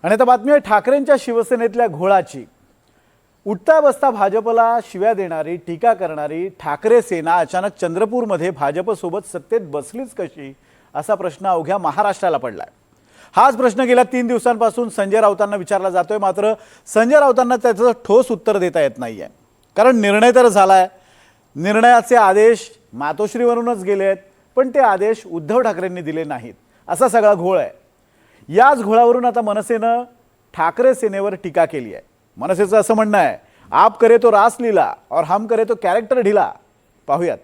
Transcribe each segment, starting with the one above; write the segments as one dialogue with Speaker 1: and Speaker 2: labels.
Speaker 1: आणि आता बातमी आहे ठाकरेंच्या शिवसेनेतल्या घोळाची। उठता बसता भाजपला शिव्या देणारी, टीका करणारी ठाकरे सेना अचानक चंद्रपूरमध्ये भाजपसोबत सत्तेत बसलीच कशी, असा प्रश्न अवघ्या महाराष्ट्राला पडलाय। हाच प्रश्न गेल्या 3 दिवसांपासून संजय राऊतांना विचारला जातोय, मात्र संजय राऊतांना त्याचं ठोस उत्तर देता येत नाहीये। कारण निर्णय तर झालाय, निर्णयाचे आदेश मातोश्रीवरूनच गेले आहेत, पण ते आदेश उद्धव ठाकरेंनी दिले नाहीत, असा सगळा घोळ आहे। याच घोळावरून आता मनसेनं ठाकरे सेनेवर टीका केली आहे। मनसेचं असं म्हणणं आहे, आप करे तो रासलीला और हम करे तो कैरेक्टर ढीला। पाहूयात।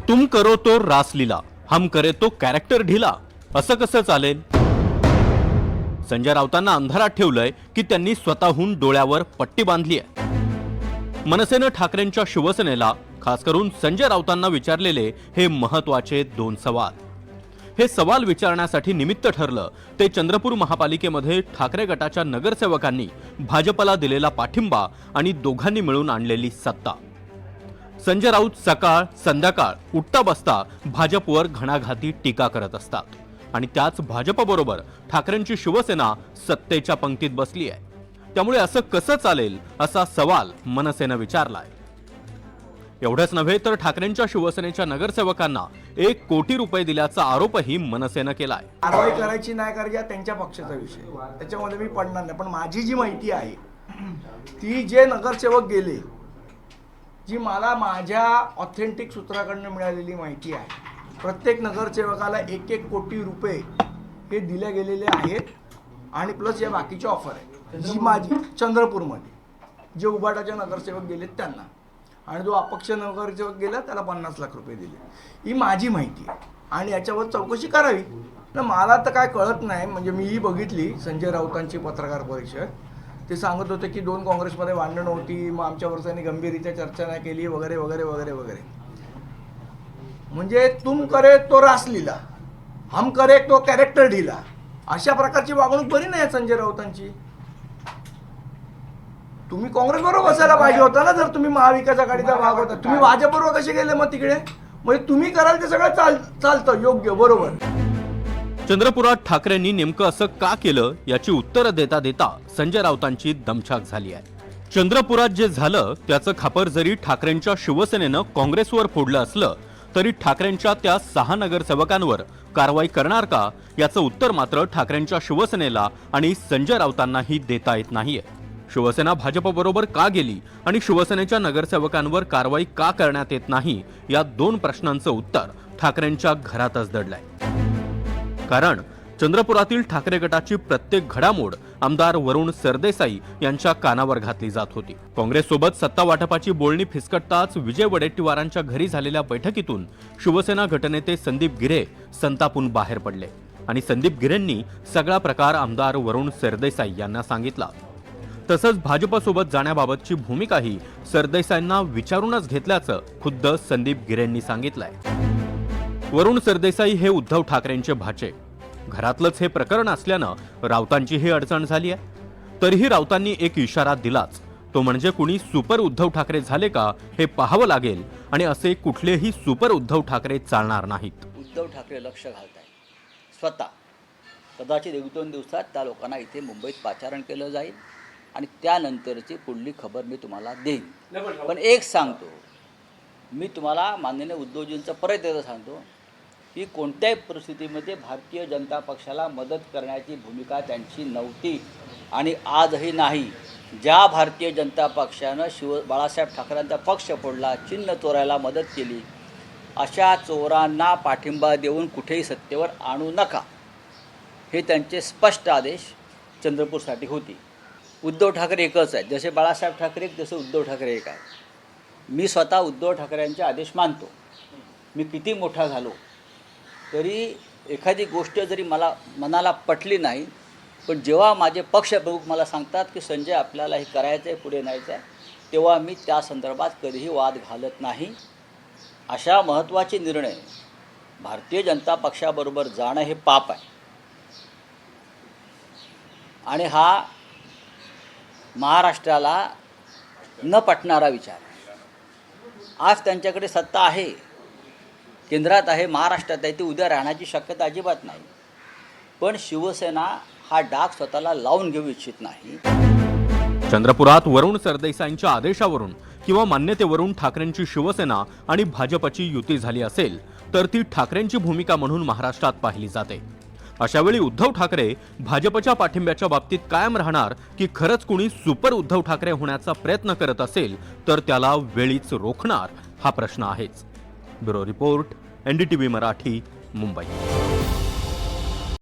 Speaker 2: तुम करो तो रासलीला, हम करे तो कॅरेक्टर ढीला, असं कसं चालेल? संजय राऊतांना अंधारात ठेवलंय की त्यांनी स्वतःहून डोळ्यावर पट्टी बांधली आहे। मनसेनं ठाकरेंच्या शिवसेनेला, खास करून संजय राऊतांना विचारलेले हे महत्त्वाचे 2 सवाल। हे सवाल विचारण्यासाठी निमित्त ठरलं ते चंद्रपूर महापालिकेमध्ये ठाकरे गटाच्या नगरसेवकांनी भाजपला दिलेला पाठिंबा आणि दोघांनी मिळून आणलेली सत्ता। संजय राऊत सकाळ संध्याकाळ उठता बसता भाजपवर घणाघाती टीका करत असतात आणि त्याच भाजपबरोबर ठाकरेंची शिवसेना सत्तेच्या पंक्तीत बसली आहे। त्यामुळे असं कसं चालेल, असा सवाल मनसेनं विचारलाय। एवढंच नव्हे तर ठाकरेंच्या शिवसेनेच्या नगरसेवकांना 1 कोटी रुपये दिल्याचा आरोपही मनसेनं केलाय।
Speaker 3: कारवाई करायची नाही करायची त्यांच्या पक्षाचा विषय, त्याच्यामध्ये मी पडणार नाही। पण माझी जी माहिती आहे ती जे नगरसेवक गेले, जी मला माझ्या ऑथेंटिक सूत्राकडनं मिळालेली माहिती आहे, प्रत्येक नगरसेवकाला 1-1 कोटी रुपये हे दिले गेलेले आहेत आणि प्लस या बाकीची ऑफर आहे जी माझी चंद्रपूरमध्ये जे उबाटाचे नगरसेवक गेलेत त्यांना, आणि जो अपक्ष नगरसेवक गेला त्याला 50 लाख रुपये दिले। ही माझी माहिती आहे आणि याच्यावर चौकशी करावी ना। मला तर काय कळत नाही, म्हणजे मीही बघितली संजय राऊतांची पत्रकार परिषद, ते सांगत होते की 2 काँग्रेसमध्ये भांडणं होती, मग आमच्यावर त्यांनी गंभीररित्या चर्चा नाही केली वगैरे वगैरे वगैरे वगैरे। म्हणजे तुम करे तो रासलीला, हम करे तो कॅरेक्टर ढीला, अशा प्रकारची वागणूक बरी नाही संजय राऊतांची। तुम्ही काँग्रेस बरोबर बसायला पाहिजे होता ना, जर तुम्ही महाविकास आघाडीचा भाग होता। तुम्ही भाजपबरोबर कसे गेले मग तिकडे? म्हणजे तुम्ही कराल ते सगळं चालतं योग्य बरोबर।
Speaker 2: चंद्रपुरात ठाकरेंनी नेमकं असं का केलं याची उत्तरं देता देता संजय राऊतांची दमछाक झाली आहे। चंद्रपुरात जे झालं त्याचं खापर जरी ठाकरेंच्या शिवसेनेनं काँग्रेसवर फोडलं असलं तरी ठाकरेंच्या त्या 6 नगरसेवकांवर कारवाई करणार का, याचं उत्तर मात्र ठाकरेंच्या शिवसेनेला आणि संजय राऊतांनाही देता येत नाहीये। शिवसेना भाजपबरोबर का गेली आणि शिवसेनेच्या नगरसेवकांवर कारवाई का करण्यात येत नाही, या 2 प्रश्नांचं उत्तर ठाकरेंच्या घरातच दडलंय। कारण चंद्रपुरातील ठाकरे गटाची प्रत्येक घडामोड आमदार वरुण सरदेसाई यांच्या कानावर घातली जात होती। काँग्रेससोबत सत्ता वाटपाची बोलणी फिसकटताच विजय वडेट्टीवारांच्या घरी झालेल्या बैठकीतून शिवसेना गटनेते संदीप गिऱ्हे संतापून बाहेर पडले आणि संदीप गिऱ्हेंनी सगळा प्रकार आमदार वरुण सरदेसाई यांना सांगितला। तसंच भाजपसोबत जाण्याबाबतची भूमिकाही सरदेसाईंना विचारूनच घेतल्याचं खुद्द संदीप गिऱ्हेंनी सांगितलंय। वरुण सरदेसाई हे उद्धव ठाकरेंचे भाचे, घरातलंच हे प्रकरण असल्यानं राऊतांची ही अडचण झाली आहे। तरीही राऊतांनी एक इशारा दिलाच, तो म्हणजे कुणी सुपर उद्धव ठाकरे झाले का हे पाहावं लागेल आणि असे कुठलेही सुपर उद्धव ठाकरे चालणार नाहीत।
Speaker 4: उद्धव ठाकरे लक्ष घालताय स्वतः, कदाचित 1-2 दिवसात त्या लोकांना इथे मुंबईत पाचारण केलं जाईल आणि त्यानंतरची पुढली खबर मी तुम्हाला देईन। पण एक सांगतो, मी तुम्हाला माननीय उद्धवजींचं परत एकदा सांगतो की कोणत्याही परिस्थितीमध्ये भारतीय जनता पक्षाला मदत करण्याची भूमिका त्यांची नव्हती आणि आजही नाही। ज्या भारतीय जनता पक्षानं बाळासाहेब ठाकरेंचा पक्ष फोडला, चिन्ह चोरायला मदत केली, अशा चोरांना पाठिंबा देऊन कुठेही सत्तेवर आणू नका, हे त्यांचे स्पष्ट आदेश चंद्रपूरसाठी होती। उद्धव ठाकरे एकच आहेत, जसे बाळासाहेब ठाकरे एक, जसे उद्धव ठाकरे एक आहे। मी स्वतः उद्धव ठाकरेंचे आदेश मानतो। मी किती मोठा झालो तरी एखादी गोष्ट जरी मला मनाला पटली नाही, पण जेव्हा माझे पक्षप्रमुख मला सांगतात की संजय आपल्याला हे करायचं आहे, पुढे न्यायचं आहे, तेव्हा मी त्या संदर्भात कधीही वाद घालत नाही। अशा महत्त्वाचे निर्णय भारतीय जनता पक्षाबरोबर जाणं हे पाप आहे आणि हा महाराष्ट्राला न पटणारा विचार आहे। आज त्यांच्याकडे सत्ता आहे, केंद्रात आहे, महाराष्ट्रात आहे, ती उद्या राहण्याची शक्यता अजिबात नाही। पण शिवसेना हा डाग स्वतःला लावून घेऊ इच्छित नाही.
Speaker 2: चंद्रपुरात वरुण सरदेसाईंच्या आदेशावरून किंवा मान्यतेवरून ठाकरेंची शिवसेना आणि भाजपची युती झाली असेल तर ती ठाकरेंची भूमिका म्हणून महाराष्ट्रात पाहिली जाते. अशावेळी उद्धव ठाकरे भाजपच्या पाठिंब्याच्या बाबतीत कायम राहणार की खरंच कुणी सुपर उद्धव ठाकरे होण्याचा प्रयत्न करत असेल तर त्याला वेळीच रोखणार हा प्रश्न आहेच. Bureau report, NDTV Marathi, Mumbai.